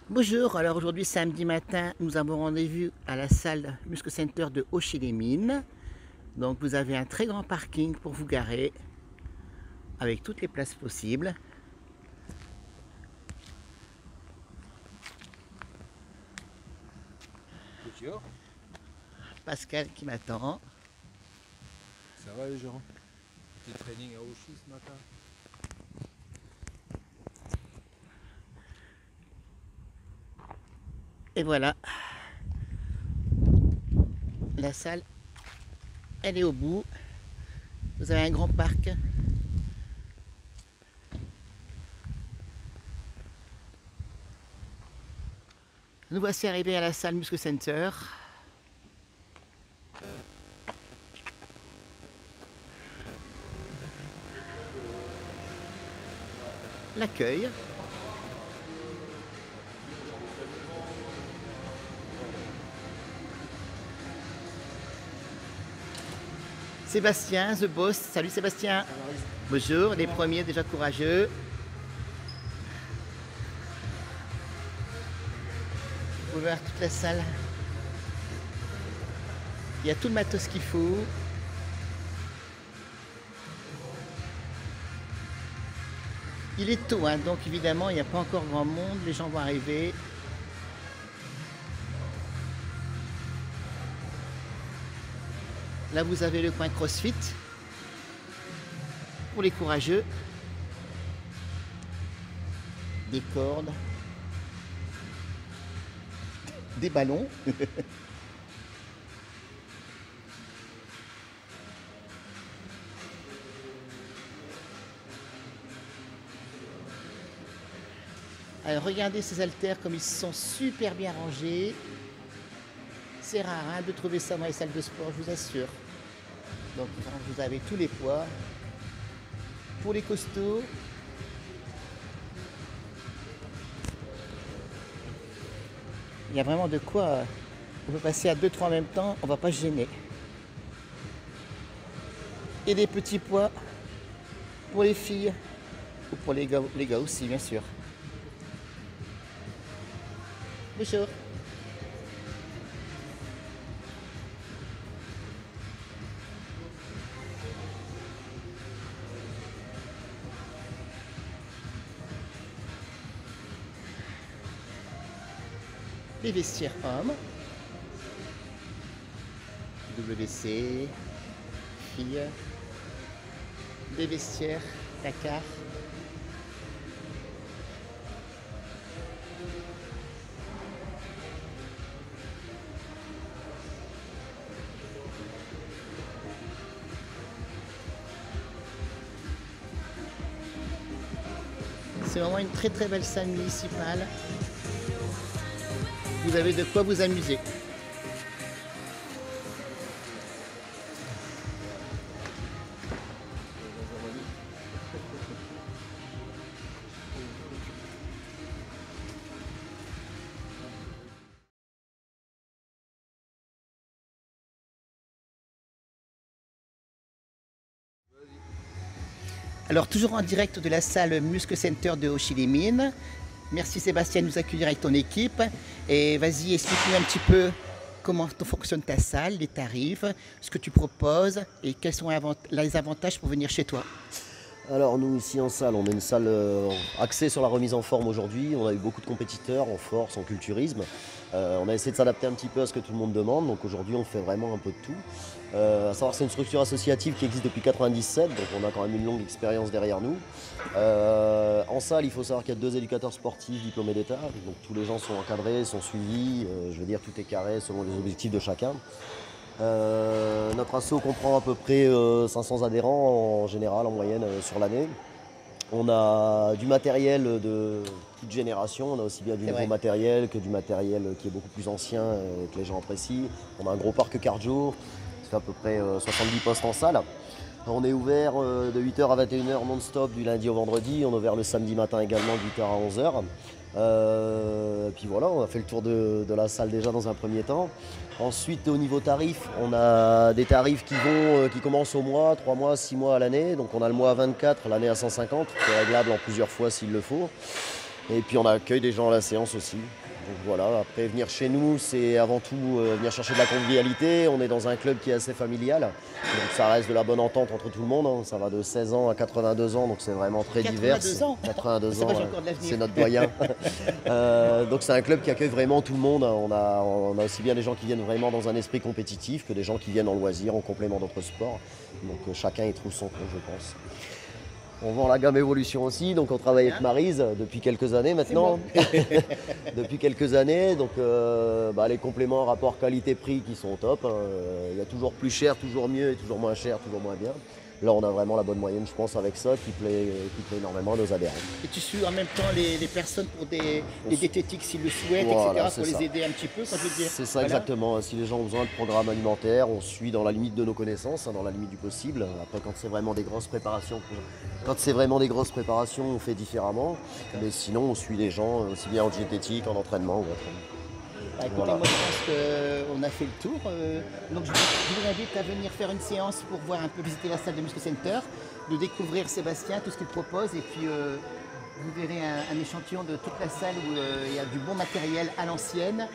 Bonjour, alors aujourd'hui samedi matin, nous avons rendez-vous à la salle Muscle Center de Ho Chi Minh Minh. Donc vous avez un très grand parking pour vous garer avec toutes les places possibles. Bonjour. Pascal qui m'attend. Ça va les gens? Petit training à Ho Chi ce matin. Et voilà, la salle, elle est au bout. Vous avez un grand parc. Nous voici arrivés à la salle Muscle Center. L'accueil. Sébastien, The Boss. Salut Sébastien. Bonjour, les premiers déjà courageux. Vous pouvez voir toute la salle. Il y a tout le matos qu'il faut. Il est tôt, hein, donc évidemment il n'y a pas encore grand monde, les gens vont arriver. Là vous avez le coin CrossFit pour les courageux. Des cordes. Des ballons. Alors regardez ces haltères comme ils sont super bien rangés. C'est rare hein, de trouver ça dans les salles de sport, je vous assure. Donc vous avez tous les poids. Pour les costauds. Il y a vraiment de quoi. On peut passer à 2-3 en même temps, on ne va pas se gêner. Et des petits poids pour les filles ou pour les gars aussi, bien sûr. Bonjour. Les vestiaires hommes. WC, filles. Des vestiaires Dakar. C'est vraiment une très très belle salle municipale. Vous avez de quoi vous amuser. Alors toujours en direct de la salle Muscle Center de Ho Chi Minh. Merci Sébastien de nous accueillir avec ton équipe. Et vas-y, explique-nous un petit peu comment fonctionne ta salle, les tarifs, ce que tu proposes et quels sont les avantages pour venir chez toi. Alors nous ici en salle, on a une salle axée sur la remise en forme aujourd'hui. On a eu beaucoup de compétiteurs en force, en culturisme. On a essayé de s'adapter un petit peu à ce que tout le monde demande. Donc aujourd'hui on fait vraiment un peu de tout. À savoir que c'est une structure associative qui existe depuis 1997, donc on a quand même une longue expérience derrière nous. En salle, il faut savoir qu'il y a 2 éducateurs sportifs diplômés d'État. Donc tous les gens sont encadrés, sont suivis. Je veux dire, tout est carré selon les objectifs de chacun. Notre asso comprend à peu près 500 adhérents en général, en moyenne, sur l'année. On a du matériel de toute génération, on a aussi bien du nouveau matériel que du matériel qui est beaucoup plus ancien que les gens apprécient. On a un gros parc cardio, ça fait à peu près 70 postes en salle. On est ouvert de 8h à 21h non-stop du lundi au vendredi, on est ouvert le samedi matin également de 8h à 11h. Puis voilà, on a fait le tour de la salle déjà dans un premier temps. Ensuite, au niveau tarif, on a des tarifs qui commencent au mois, 3 mois, 6 mois à l'année. Donc on a le mois à 24, l'année à 150, qui est réglable en plusieurs fois s'il le faut. Et puis on accueille des gens à la séance aussi. Donc voilà, après venir chez nous, c'est avant tout venir chercher de la convivialité. On est dans un club qui est assez familial, donc ça reste de la bonne entente entre tout le monde, hein. Ça va de 16 ans à 82 ans, donc c'est vraiment très divers. 82 ans 82 ans, C'est pas, j'ai encore de l'avenir. c'est notre doyen. Donc c'est un club qui accueille vraiment tout le monde. On a aussi bien des gens qui viennent vraiment dans un esprit compétitif que des gens qui viennent en loisir, en complément d'autres sports. Donc chacun y trouve son compte, je pense. On vend la gamme Evolution aussi, donc on travaille avec Maryse depuis quelques années maintenant. Depuis quelques années, donc les compléments rapport qualité-prix qui sont au top, hein. Il y a toujours plus cher, toujours mieux et toujours moins cher, toujours moins bien. Là on a vraiment la bonne moyenne, je pense, avec ça qui plaît énormément à nos adhérents. Et tu suis en même temps les personnes pour des diététiques s'ils le souhaitent, Voilà, etc., pour les aider un petit peu, quand je veux dire. C'est ça, Voilà. exactement. Si les gens ont besoin de programmes alimentaires, on suit dans la limite de nos connaissances, hein, dans la limite du possible. Après, quand c'est vraiment des grosses préparations, on fait différemment. Mais sinon, on suit les gens aussi bien en diététique, en entraînement ou autre. Bah, écoutez, Voilà. moi je pense qu'on a fait le tour. Donc je vous invite à venir faire une séance pour voir un peu visiter la salle de Muscle Center, de découvrir Sébastien, tout ce qu'il propose, et puis vous verrez un échantillon de toute la salle où il y a du bon matériel à l'ancienne,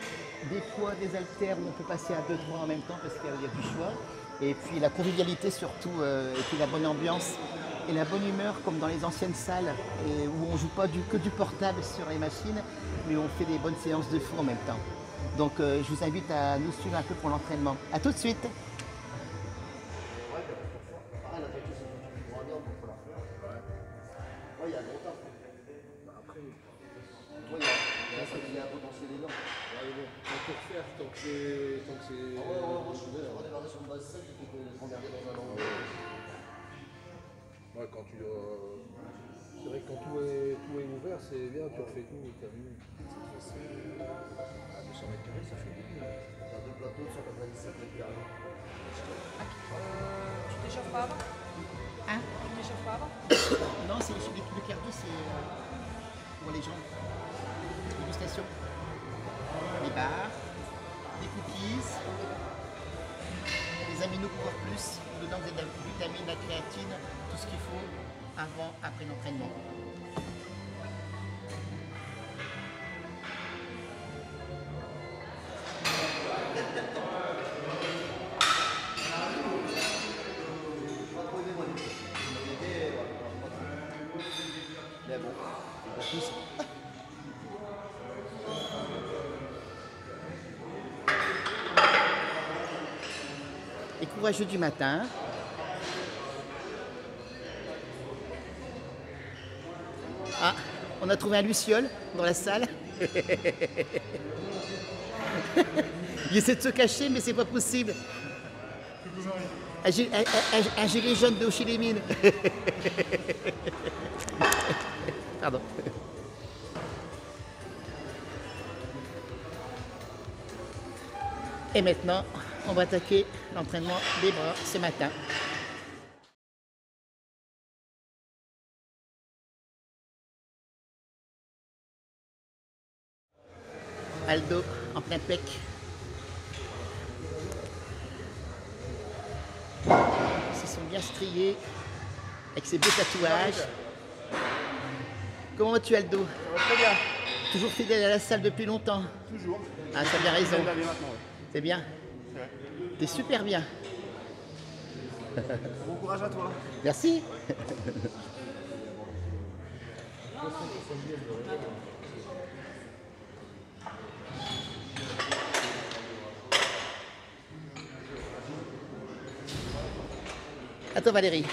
des poids, des haltères où on peut passer à 2-3 en même temps parce qu'il y a du choix, et puis la convivialité surtout, et puis la bonne ambiance et la bonne humeur comme dans les anciennes salles où on ne joue pas que du portable sur les machines, mais on fait des bonnes séances de fou en même temps. Donc je vous invite à nous suivre un peu pour l'entraînement. A tout de suite. Ouais, quand tu c'est vrai que quand tout est ouvert, c'est bien, tu refais tout et terminé. À 200 mètres carrés, ça fait beaucoup. On a 2 plateaux de 197 mètres carrés. Tu t'échauffes pas avant? Hein? Tu t'échauffes pas avant? Non, c'est le cardio, c'est pour les gens. Dégustation. Les barres, des cookies, les amino power plus. Dedans, vous avez la vitamine, la créatine, tout ce qu'il faut avant, après l'entraînement. Mais bon, en plus, Et courageux du matin. Ah, on a trouvé un luciole dans la salle. Il essaie de se cacher, mais c'est pas possible. Un gilet jaune de Ho Chi Minh. Pardon. Et maintenant, on va attaquer l'entraînement des bras ce matin. Aldo en plein pec. Ils se sont bien striés avec ses beaux tatouages. Comment vas-tu, Aldo? Très bien, Toujours fidèle à la salle depuis longtemps. toujours. Ah, t'as bien raison. Bien maintenant, ouais. C'est bien. Ouais. T'es super bien. Bon courage à toi. Merci. À toi, Valérie.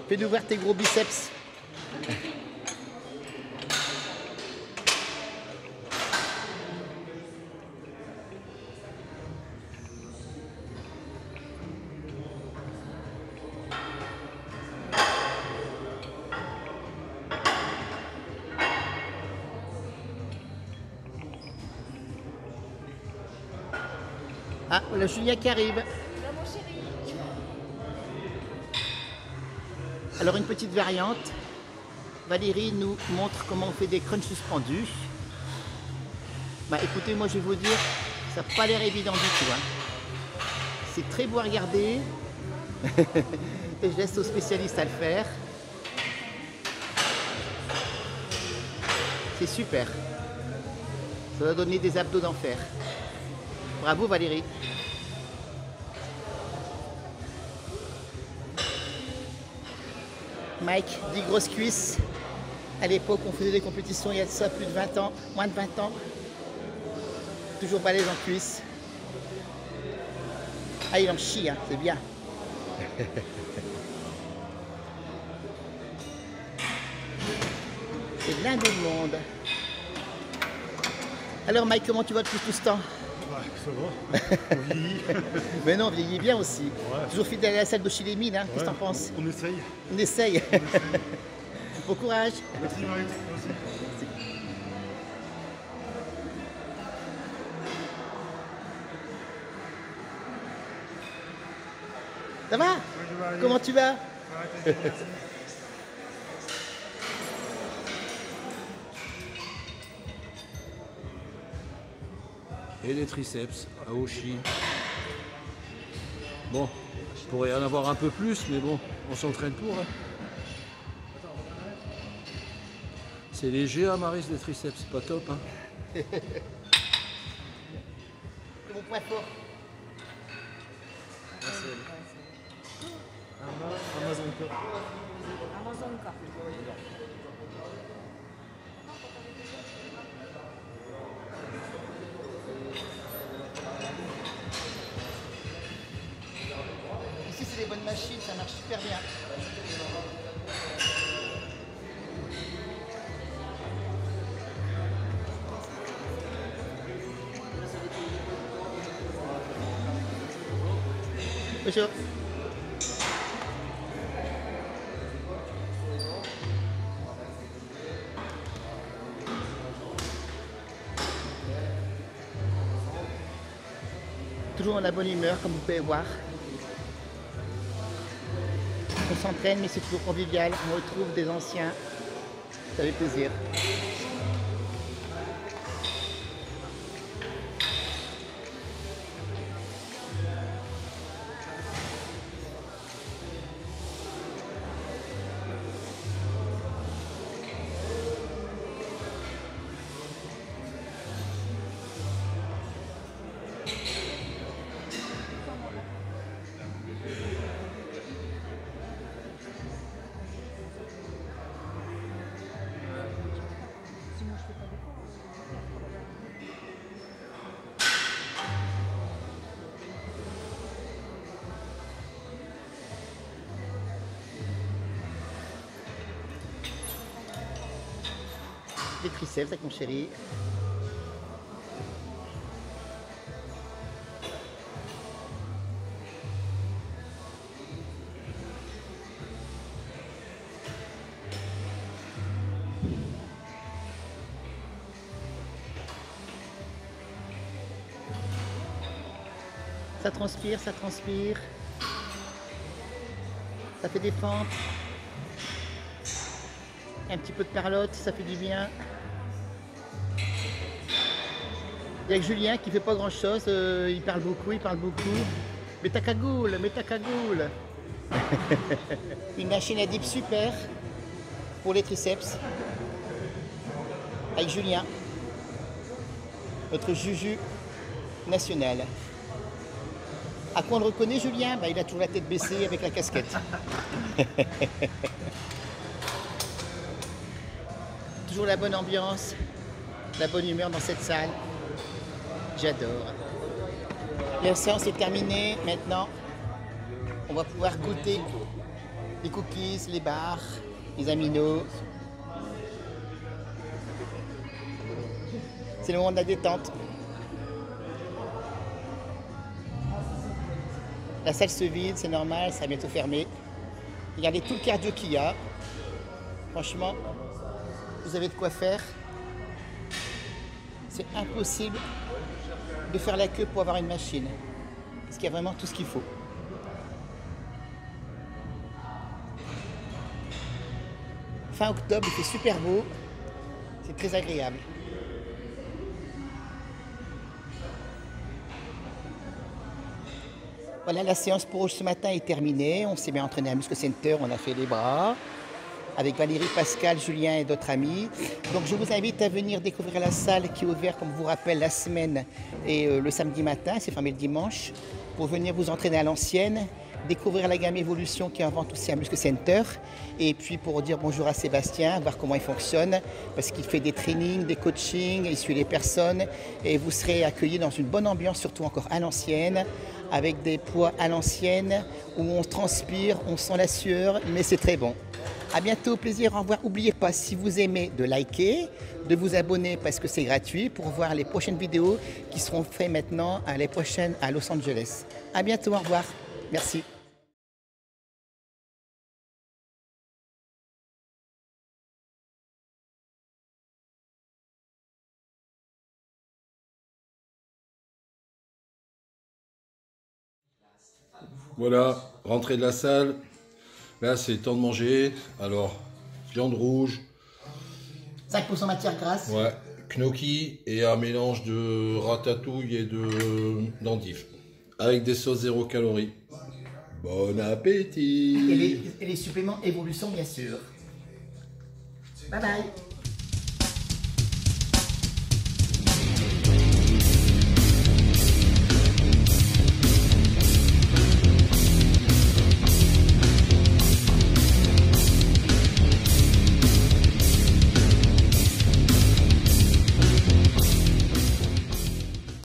Fais-nous voir tes gros biceps. Ah, voilà Julien qui arrive. Alors une petite variante. Valérie nous montre comment on fait des crunchs suspendus. Bah écoutez, moi je vais vous dire, ça n'a pas l'air évident du tout. Hein. C'est très beau à regarder. Et je laisse aux spécialistes à le faire. C'est super. Ça va donner des abdos d'enfer. Bravo Valérie. Mike dit grosse cuisse. À l'époque, on faisait des compétitions il y a de ça plus de 20 ans, moins de 20 ans. Toujours balèze en cuisse. Ah, il en chie, hein, c'est bien. C'est blindé de monde. Alors Mike, comment tu vas depuis tout ce temps? Ça va, on vieillit. Mais non, on vieillit bien aussi. Ouais. Toujours fidèle à la salle d'Ochilimine, hein. Qu'est-ce que t'en penses? On essaye. On essaye. Bon courage. Merci Marie, merci. Ça va? Comment tu vas? Et les triceps, Aoshi. Bon, je pourrais en avoir un peu plus, mais bon, on s'entraîne pour. Hein. C'est léger, hein, Maris, les triceps, c'est pas top. Hein. C'est mon point fort. Amazon Cup. Amazon Cup. Ici, c'est des bonnes machines, ça marche super bien. Bonjour. Toujours dans la bonne humeur, comme vous pouvez voir. On s'entraîne, mais c'est toujours convivial. On retrouve des anciens. Ça fait plaisir. Des triceps avec mon chéri. Ça transpire, ça transpire. Ça fait des fentes. Un petit peu de perlotte, ça fait du bien. Il y a que Julien qui fait pas grand chose, il parle beaucoup. Mais ta cagoule, Une machine à dip super pour les triceps. Avec Julien, notre Juju national. À quoi on le reconnaît, Julien? Il a toujours la tête baissée avec la casquette. Toujours la bonne ambiance, la bonne humeur dans cette salle. J'adore. La séance est terminée. Maintenant, on va pouvoir goûter les cookies, les bars, les aminos. C'est le moment de la détente. La salle se vide, c'est normal, ça va bientôt fermer. Regardez tout le cardio qu'il y a. Franchement, vous avez de quoi faire. C'est impossible de faire la queue pour avoir une machine. Parce qu'il y a vraiment tout ce qu'il faut. fin octobre, il fait super beau. C'est très agréable. Voilà, la séance pour ce matin est terminée. On s'est bien entraîné à Muscle Center, on a fait les bras avec Valérie, Pascal, Julien et d'autres amis. Donc je vous invite à venir découvrir la salle qui est ouverte, comme je vous rappelle, la semaine et le samedi matin, c'est fermé le dimanche, pour venir vous entraîner à l'ancienne, découvrir la gamme Évolution qui est en vente aussi à Muscle Center, et puis pour dire bonjour à Sébastien, voir comment il fonctionne, parce qu'il fait des trainings, des coachings, il suit les personnes, et vous serez accueillis dans une bonne ambiance, surtout encore à l'ancienne, avec des poids à l'ancienne, où on transpire, on sent la sueur, mais c'est très bon. À bientôt, plaisir, au revoir. N'oubliez pas, si vous aimez, de liker, de vous abonner parce que c'est gratuit pour voir les prochaines vidéos qui seront faites maintenant à les prochaines à Los Angeles. À bientôt, au revoir. Merci. Voilà, rentrée de la salle. Là, c'est temps de manger. Alors, viande rouge, 5% matière grasse. ouais, gnocchi et un mélange de ratatouille et d'endives. Avec des sauces 0 calories. Bon appétit! Et les suppléments Évolution, bien sûr. Bye bye.